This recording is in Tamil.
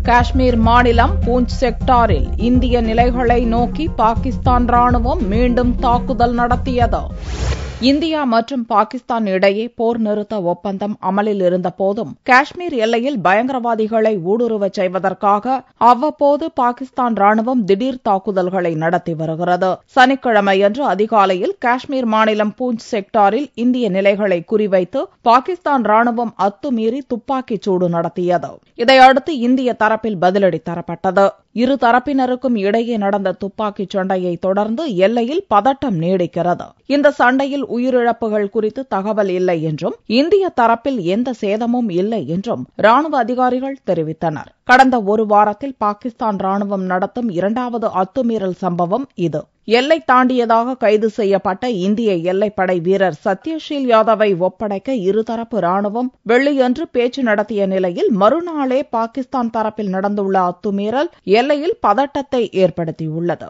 காஷ்மீர் மாநிலம் பூஞ்ச் செக்டாரில் இந்திய நிலைகளை நோக்கி பாகிஸ்தான் ராணுவம் மீண்டும் தாக்குதல் நடத்தியது. இந்தியா மற்றும் பாகிஸ்தான் இடையே போர் நிறுத்த ஒப்பந்தம் அமலில் இருந்தபோதும் காஷ்மீர் எல்லையில் பயங்கரவாதிகளை ஊடுருவச் செய்வதற்காக அவ்வப்போது பாகிஸ்தான் ராணுவம் திடீர் தாக்குதல்களை நடத்தி வருகிறது. சனிக்கிழமையன்று அதிகாலையில் காஷ்மீர் மாநிலம் பூஞ்ச் செக்டாரில் இந்திய நிலைகளை குறிவைத்து பாகிஸ்தான் ராணுவம் அத்துமீறி துப்பாக்கிச் சூடு நடத்தியது. இதையடுத்து இந்திய தரப்பில் பதிலடி தரப்பட்டது. இரு தரப்பினருக்கும் இடையே நடந்த துப்பாக்கிச் சண்டையை தொடர்ந்து எல்லையில் பதட்டம் நீடிக்கிறது. இந்த சண்டையில் உயிரிழப்புகள் குறித்து தகவல் இல்லை என்றும் இந்திய தரப்பில் எந்த சேதமும் இல்லை என்றும் ராணுவ அதிகாரிகள் தெரிவித்தனர். கடந்த ஒரு வாரத்தில் பாகிஸ்தான் ராணுவம் நடத்தும் இரண்டாவது அத்துமீறல் சம்பவம் இது. எல்லை தாண்டியதாக கைது செய்யப்பட்ட இந்திய எல்லைப்படை வீரர் சத்யஷீல் யாதவை ஒப்படைக்க இருதரப்பு ராணுவம் வெள்ளியன்று பேச்சு நடத்திய நிலையில் மறுநாளே பாகிஸ்தான் தரப்பில் நடந்துள்ள அத்துமீறல் எல்லையில் பதட்டத்தை ஏற்படுத்தியுள்ளது.